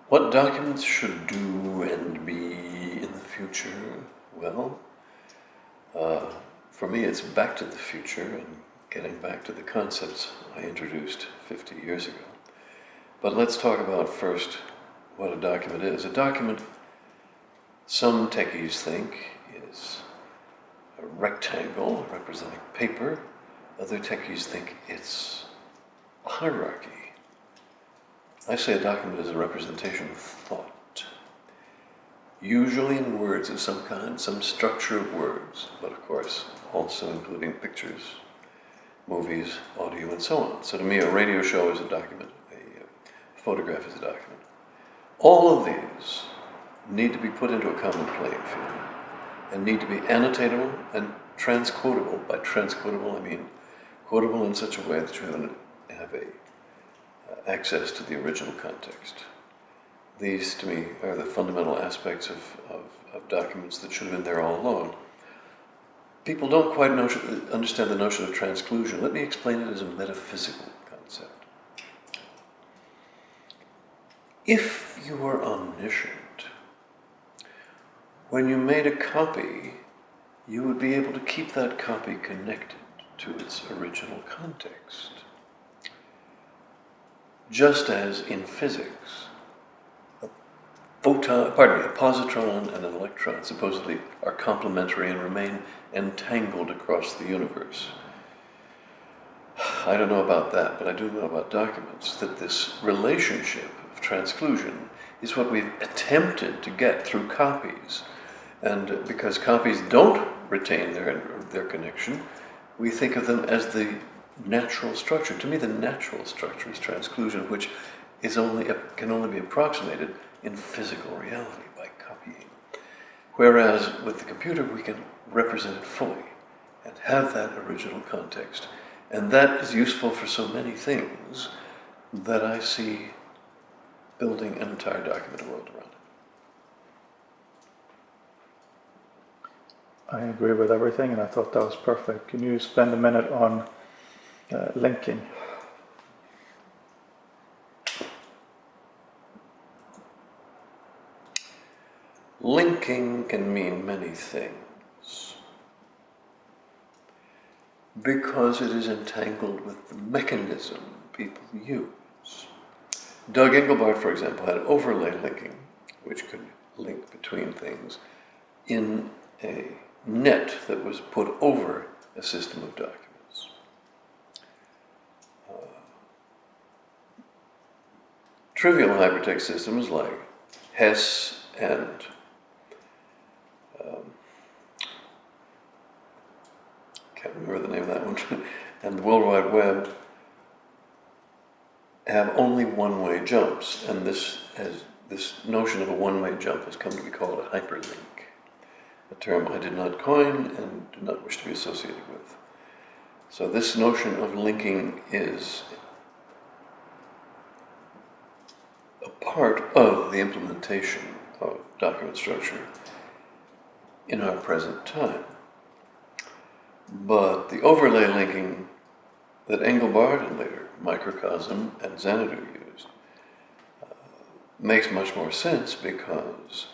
What documents should do and be in the future? Well, for me it's back to the future and getting back to the concepts I introduced 50 years ago. But let's talk about first what a document is. A document, some techies think, is a rectangle representing paper. Other techies think it's a hierarchy. I say a document is a representation of thought, usually in words of some kind, some structure of words, but of course also including pictures, movies, audio, and so on. So to me, a radio show is a document, a photograph is a document. All of these need to be put into a common playing field and need to be annotatable and transquotable. By transquotable, I mean quotable in such a way that you have access to the original context. These, to me, are the fundamental aspects of documents that should have been there all along. People don't quite understand the notion of transclusion. Let me explain it as a metaphysical concept. If you were omniscient, when you made a copy, you would be able to keep that copy connected to its original context. Just as in physics, a positron and an electron supposedly are complementary and remain entangled across the universe. I don't know about that, but I do know about documents, that this relationship of transclusion is what we've attempted to get through copies. And because copies don't retain their connection, we think of them as the natural structure. To me, the natural structure is transclusion, which can only be approximated in physical reality by copying. Whereas with the computer, we can represent it fully and have that original context. And that is useful for so many things that I see building an entire document world around it. I agree with everything, and I thought that was perfect. Can you spend a minute on linking? Linking can mean many things because it is entangled with the mechanism people use. Doug Engelbart, for example, had overlay linking, which could link between things in a net that was put over a system of documents. Trivial hypertext systems like Hess and can't remember the name of that one, and the World Wide Web have only one-way jumps, and this notion of a one-way jump has come to be called a hyperlink, a term I did not coin and do not wish to be associated with. So this notion of linking is a part of the implementation of document structure in our present time. But the overlay linking that Engelbart and later Microcosm and Xanadu used makes much more sense because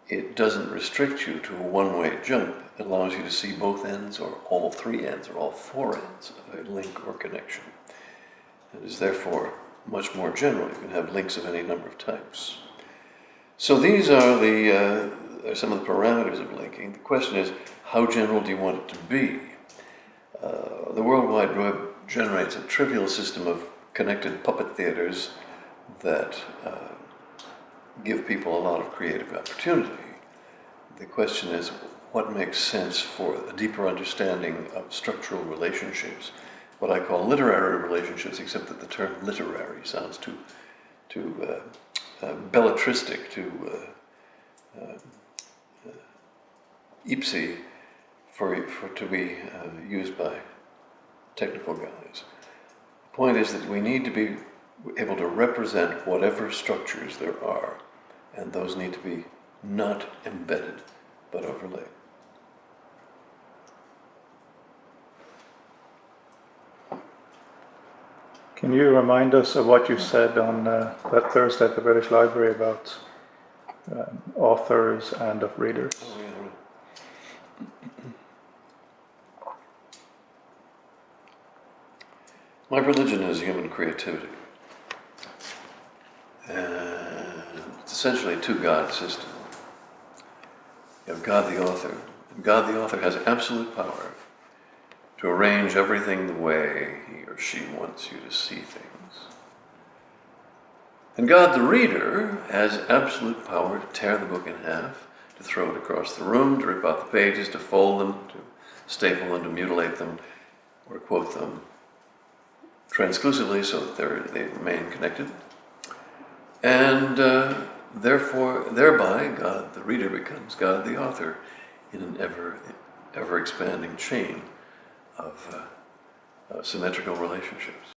it doesn't restrict you to a one-way jump. It allows you to see both ends or all three ends or all four ends of a link or connection. It is therefore much more general. You can have links of any number of types. So these are some of the parameters of linking. The question is, how general do you want it to be? The World Wide Web generates a trivial system of connected puppet theaters that give people a lot of creative opportunity. The question is, what makes sense for a deeper understanding of structural relationships, what I call literary relationships, except that the term literary sounds too belletristic, too ipsy to be used by technical guys. The point is that we need to be able to represent whatever structures there are, and those need to be not embedded, but overlaid. Can you remind us of what you said on that Thursday at the British Library about authors and of readers? Oh, yeah, right. My religion is human creativity. And it's essentially a two-God system. You have God the author, and God the author has absolute power to arrange everything the way he or she wants you to see things. And God the reader has absolute power to tear the book in half, to throw it across the room, to rip out the pages, to fold them, to staple them, to mutilate them, or quote them transclusively so that they remain connected. And thereby, God the reader becomes God the author in an ever expanding chain of symmetrical relationships.